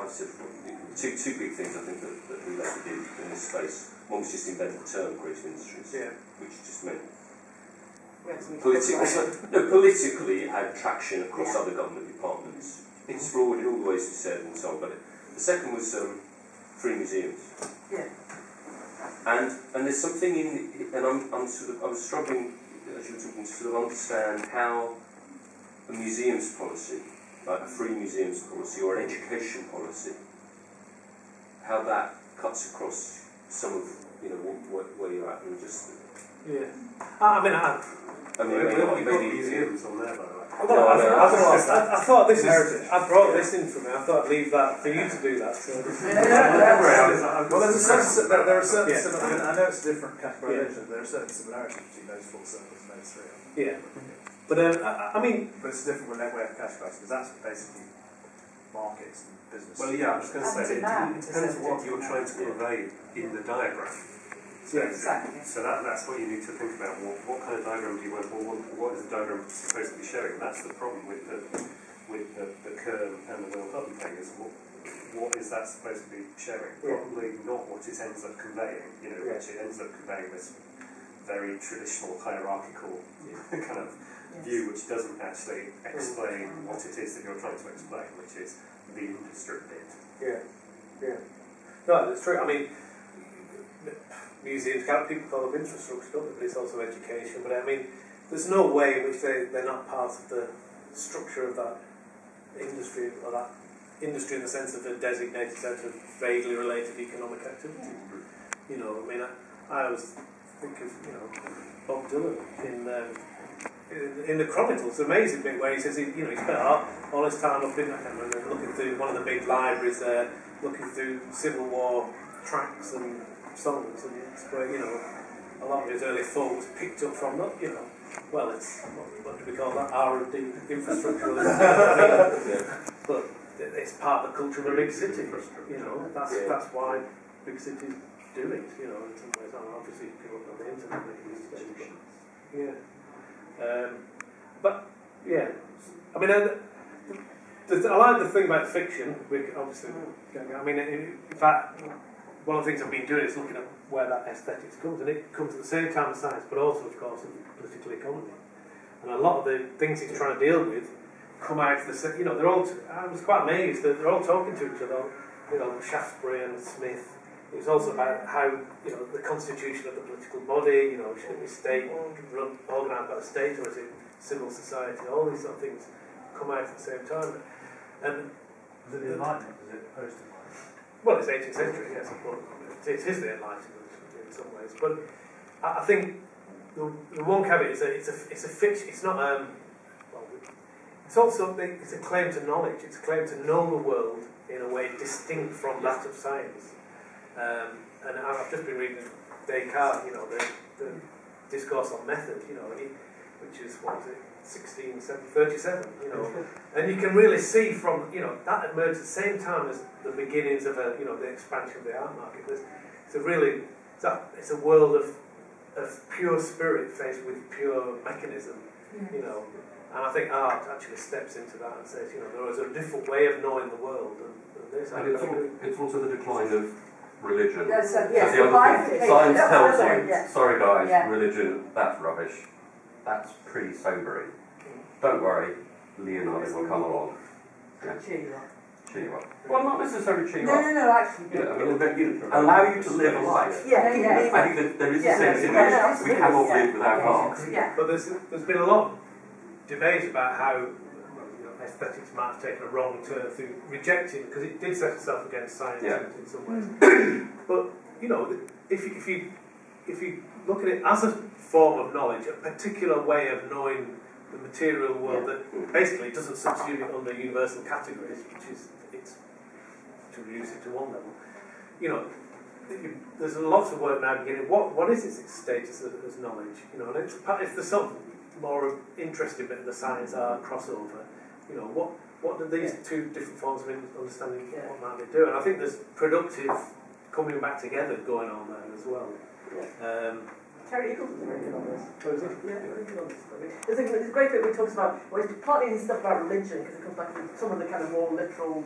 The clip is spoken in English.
I've said two big things I think that related in this space. One was just invent the term creative industries, which just meant politically it had traction across other government departments. It's flawed in all the ways we said and so on. But the second was free museums. Yeah. And there's something in, and I was struggling as you were talking to sort of understand how a museums policy, like a free museums policy or an education policy, how that cuts across some of where you're at and just. Yeah. Maybe museums on there, by the way. I thought this is. I brought this in for me. I thought I'd leave that for you to do that. So. Well, there are certain similarities. I know it's a different categorisation. There are certain similarities between those full circles and those three. Yeah. But but it's a different way of categorising because that's basically markets and business. Well, yeah, I was going to say it depends on what you're trying to convey in the diagram. So, exactly. So that's what you need to think about. What kind of diagram do you want? What is the diagram supposed to be showing? That's the problem with the Kern and the Will Hutton thing. Is what is that supposed to be showing? Probably not what it ends up conveying. Which it ends up conveying this very traditional hierarchical kind of view, which doesn't actually explain what it is that you're trying to explain, which is the industry bit. Yeah. No, that's true. I mean, museums, people call them infrastructure, don't they? But it's also education. But I mean, there's no way in which they're not part of the structure of that industry, or that industry in the sense of a designated set of vaguely related economic activity. I always think of Bob Dylan in the Chronicles. It's an amazing bit where he says he spent all his time up in, I can't remember, looking through one of the big libraries there, looking through Civil War tracts and songs, and it's where a lot of his early thought was picked up from that. Well, it's what do we call that? R&D infrastructuralism. But it's part of the culture of a big city. That's why big cities do it. In some ways, obviously people on the internet make use of it. Yeah. But yeah, I mean, I like the thing about fiction. Obviously, in fact, one of the things I've been doing is looking at where that aesthetics comes, and it comes at the same time as science, but also, of course, in political economy. And a lot of the things he's trying to deal with come out of the they're all. I was quite amazed that they're all talking to each other. Shaftesbury and Smith. It was also about how the constitution of the political body. Should it be state organised by the state, or is it civil society? All these sort of things come out at the same time. And was it the Enlightenment? Was it post-Enlightenment? Well, it's 18th century, yes, but it is the Enlightenment in some ways. But I think the one caveat is that it's a fiction. It's not it's also it's a claim to knowledge. It's a claim to know the world in a way distinct from that of science. And I've just been reading Descartes, the discourse on method, which is 1637, and you can really see from that emerged at the same time as the beginnings of the expansion of the art market. It's a world of pure spirit faced with pure mechanism, and I think art actually steps into that and says, there is a different way of knowing the world, and it's also the decline of religion. Yes, the other thing, science tells you, sorry guys, religion, that's rubbish. That's pretty sobering. Don't worry, Leonardo will come along. Cheer you up. Well, not necessarily cheer you up. No, actually. Allow you to live a life. Yeah. I think that there is a sense in which we cannot live without art. Yeah. But there's been a lot of debate about how aesthetics might have taken a wrong turn through rejecting, because it did set itself against science in some ways. But if you look at it as a form of knowledge, a particular way of knowing the material world that basically doesn't subsume it under universal categories, which is to reduce it to one level. There's lots of work now beginning. What is its status as knowledge? And it's the sort of more interesting bit of the science art crossover. What do these two different forms of understanding what might they do? And I think there's productive coming back together going on there as well. Terry Eccles was very good on this. Oh, is it? Yeah, very good on this. There's a great bit where he talks about, well, he's partly in stuff about religion, because it comes back to some of the kind of more literal,